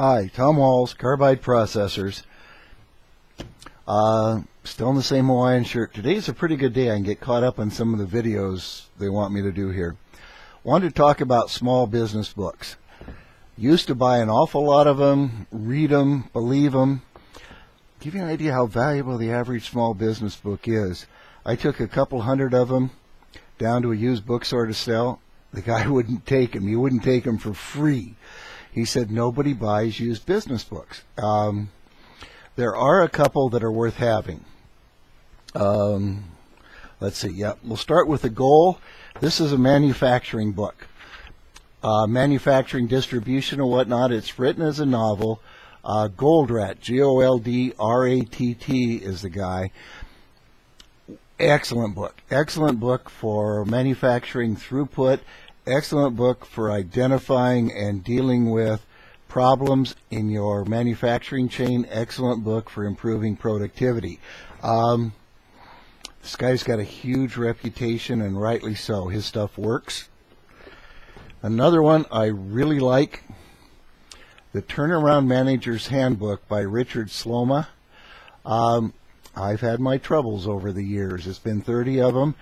Hi, Tom Walls, Carbide Processors. Still in the same Hawaiian shirt. Today's a pretty good day. I can get caught up on some of the videos they want me to do here. Wanted to talk about small business books. Used to buy an awful lot of them, read them, believe them. Give you an idea how valuable the average small business book is. I took a couple hundred of them down to a used bookstore to sell. The guy wouldn't take them. He wouldn't take them for free. He said nobody buys used business books. There are a couple that are worth having. Let's see. Yeah, we'll start with the goal. This is a manufacturing book. Manufacturing distribution and whatnot. It's written as a novel. Goldratt, G-O-L-D-R-A-T-T is the guy. Excellent book. Excellent book for manufacturing throughput. Excellent book for identifying and dealing with problems in your manufacturing chain. Excellent book for improving productivity. This guy's got a huge reputation, and rightly so. His stuff works. Another one I really like, The Turnaround Manager's Handbook by Richard Sloma. I've had my troubles over the years. It's been 30 of them.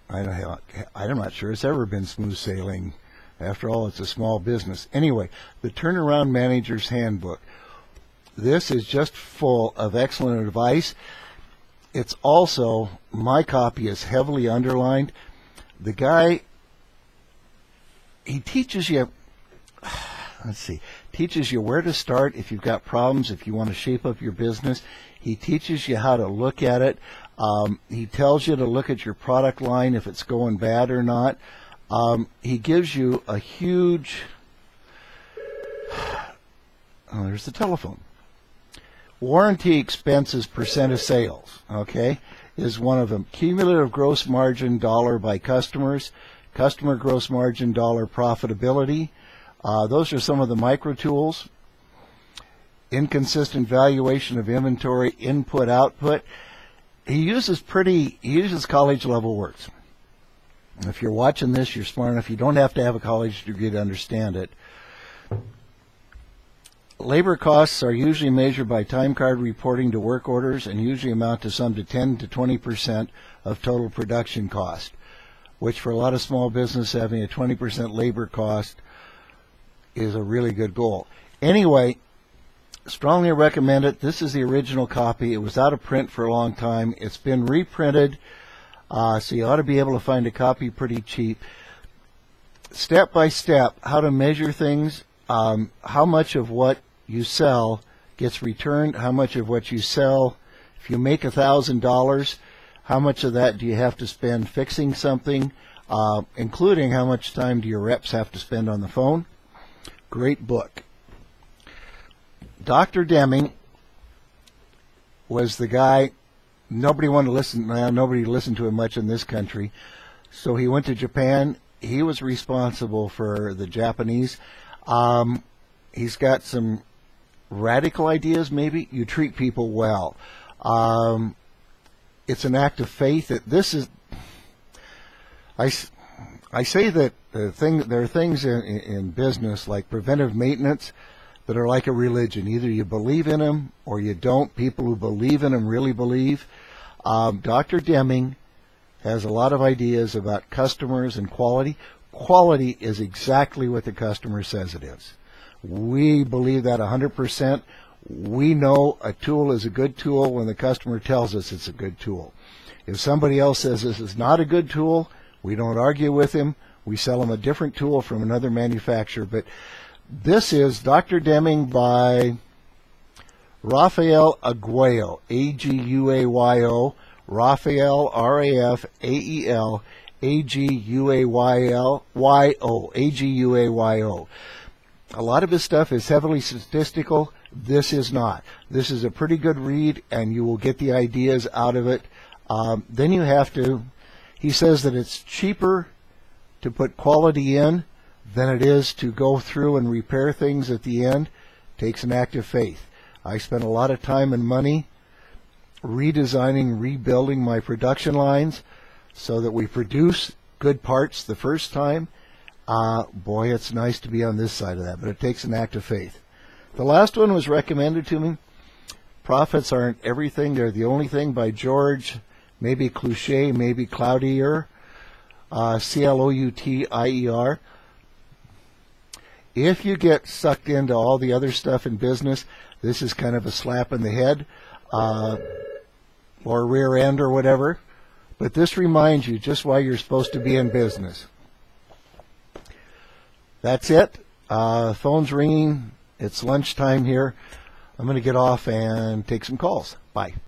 I'm not sure it's ever been smooth sailing. After all, it's a small business. Anyway, The Turnaround Manager's Handbook. This is just full of excellent advice. It's also, my copy is heavily underlined. The guy, he teaches you, teaches you where to start if you've got problems, if you want to shape up your business. He teaches you how to look at it. He tells you to look at your product line, if it's going bad or not. He gives you a huge, there's the telephone. Warranty expenses percent of sales, okay, is one of them. Cumulative gross margin dollar by customers, customer gross margin dollar profitability. Those are some of the micro tools. Inconsistent valuation of inventory, input, output. He uses college level words. If you're watching this, you're smart enough. You don't have to have a college degree to understand it. Labor costs are usually measured by time card reporting to work orders and usually amount to some to 10 to 20% of total production cost, which for a lot of small business, having a 20% labor cost is a really good goal. Anyway, strongly recommend it. This is the original copy. It was out of print for a long time. It's been reprinted, so you ought to be able to find a copy pretty cheap. Step by step, how to measure things, how much of what you sell gets returned, how much of what you sell, if you make $1,000, how much of that do you have to spend fixing something, including how much time do your reps have to spend on the phone. Great book. Dr. Deming was the guy, nobody wanted to listen, nobody listened to him much in this country, so he went to Japan. He was responsible for the Japanese. He's got some radical ideas, maybe. You treat people well. It's an act of faith. I say that there are things in business like preventive maintenance that are like a religion. Either you believe in them or you don't. People who believe in them really believe. Dr. Deming has a lot of ideas about customers and quality. Quality is exactly what the customer says it is. We believe that 100%. We know a tool is a good tool when the customer tells us it's a good tool. If somebody else says this is not a good tool, we don't argue with him. We sell him a different tool from another manufacturer. But this is Dr. Deming by Rafael Aguayo, A-G-U-A-Y-O, Rafael, R-A-F-A-E-L, A-G-U-A-Y-L-Y-O, A-G-U-A-Y-O. A lot of his stuff is heavily statistical. This is not. This is a pretty good read, and you will get the ideas out of it. Then you have to, he says that it's cheaper to put quality in than it is to go through and repair things at the end. Takes an act of faith. I spent a lot of time and money redesigning, rebuilding my production lines so that we produce good parts the first time. Boy, it's nice to be on this side of that, but it takes an act of faith. The last one was recommended to me. Profits aren't everything. They're the only thing, by George, maybe Cloutier, maybe Cloutier, Cloutier. If you get sucked into all the other stuff in business, this is kind of a slap in the head or rear end or whatever. But this reminds you just why you're supposed to be in business. That's it. Phone's ringing. It's lunchtime here. I'm going to get off and take some calls. Bye.